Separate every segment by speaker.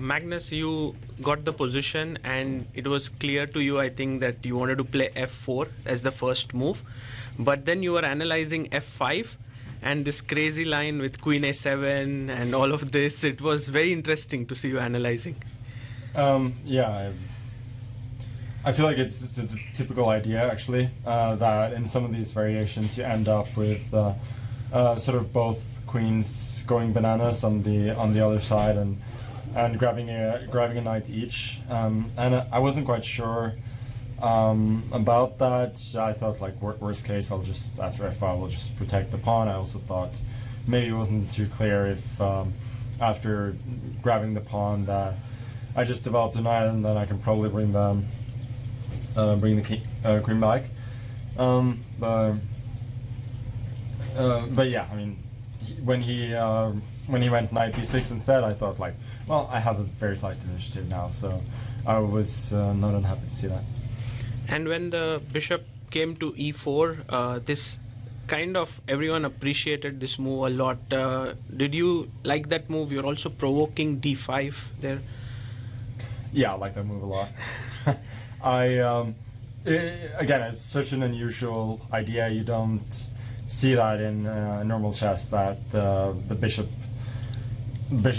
Speaker 1: Magnus, you got the position and it was clear to you, I think, that you wanted to play f4 as the first move. But then you were analyzing f5 and this crazy line with queen a7 and all of this. It was very interesting to see you analyzing.
Speaker 2: Yeah, I feel like it's a typical idea, actually, that in some of these variations you end up with sort of both queens going bananas on the other side and grabbing a knight each, and I wasn't quite sure about that. I thought, like, worst case, I'll just, after f5, I'll just protect the pawn. I also thought maybe it wasn't too clear if after grabbing the pawn that I just developed a knight and then I can probably bring the queen back. But yeah, I mean, when he went knight b6 instead, I thought, like, well, I have a very slight initiative now, so I was not unhappy to see that.
Speaker 1: And when the bishop came to e4, this kind of, everyone appreciated this move a lot. Did you like that move? You're also provoking d5 there.
Speaker 2: Yeah, I like that move a lot. Again, it's such an unusual idea. You don't see that in normal chess, that the bishop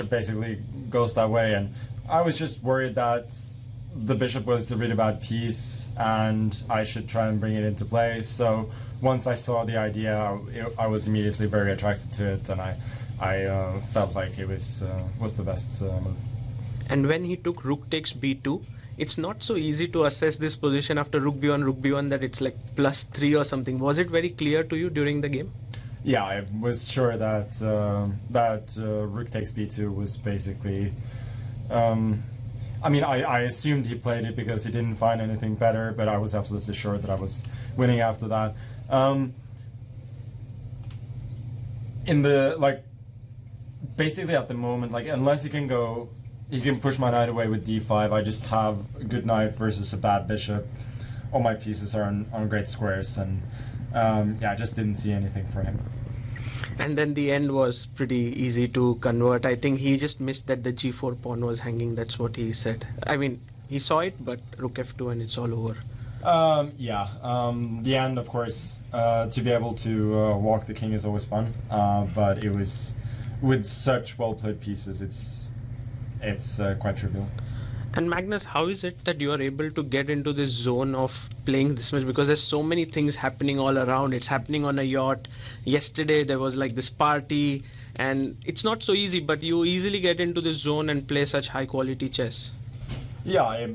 Speaker 2: basically goes that way, and I was just worried that the bishop was a really bad piece and I should try and bring it into play. So once I saw the idea, I was immediately very attracted to it, and I felt like it was the best move.
Speaker 1: And when he took rook takes b2, it's not so easy to assess this position after rook b1 that it's like +3 or something. Was it very clear to you during the game?
Speaker 2: Yeah, I was sure that rook takes b2 was basically. I mean, I assumed he played it because he didn't find anything better, but I was absolutely sure that I was winning after that. Basically at the moment, like, unless he can push my knight away with d5, I just have a good knight versus a bad bishop. All my pieces are on great squares, and yeah, I just didn't see anything for him.
Speaker 1: And then the end was pretty easy to convert. I think he just missed that the g4 pawn was hanging. That's what he said. I mean, he saw it, but rook f2 and it's all over.
Speaker 2: Yeah, the end, of course, to be able to walk the king is always fun, but it was, with such well-played pieces, it's quite trivial.
Speaker 1: And Magnus, how is it that you are able to get into this zone of playing this much? Because there's so many things happening all around. It's happening on a yacht. Yesterday there was like this party, and it's not so easy, but you easily get into this zone and play such high quality chess.
Speaker 2: Yeah,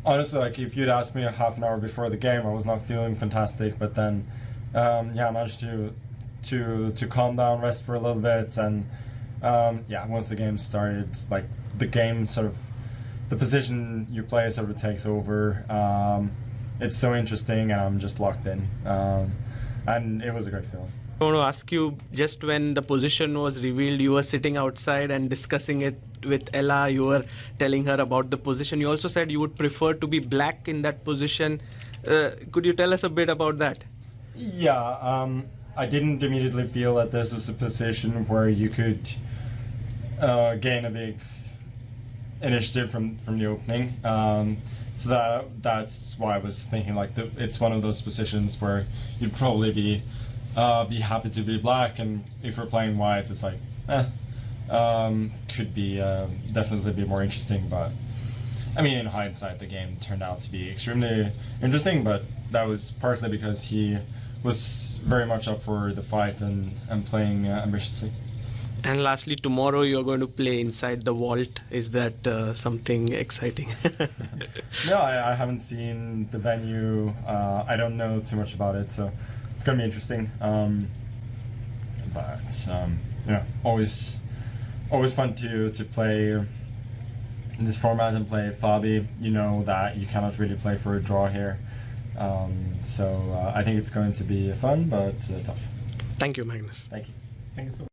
Speaker 2: honestly, like, if you'd asked me a half an hour before the game, I was not feeling fantastic, but then yeah, I managed to calm down, rest for a little bit, and yeah, once the game started, like, the game sort of, the position you play sort of takes over. It's so interesting, and I'm just locked in, and it was a great feeling.
Speaker 1: I want to ask you, just when the position was revealed, you were sitting outside and discussing it with Ella. You were telling her about the position. You also said you would prefer to be black in that position. Could you tell us a bit about that?
Speaker 2: Yeah, I didn't immediately feel that this was a position where you could gain a big initiative from the opening. So that's why I was thinking, like, it's one of those positions where you'd probably be happy to be black, and if you're playing white, it's like, could be definitely be more interesting. But I mean, in hindsight, the game turned out to be extremely interesting, but that was partly because he was very much up for the fight and playing ambitiously.
Speaker 1: And lastly, tomorrow you're going to play inside the vault. Is that something exciting?
Speaker 2: No, I haven't seen the venue. I don't know too much about it, so it's going to be interesting. But yeah, always fun to play in this format and play Fabi. You know that you cannot really play for a draw here. So I think it's going to be fun, but tough.
Speaker 1: Thank you, Magnus.
Speaker 2: Thank you. Thank you so much.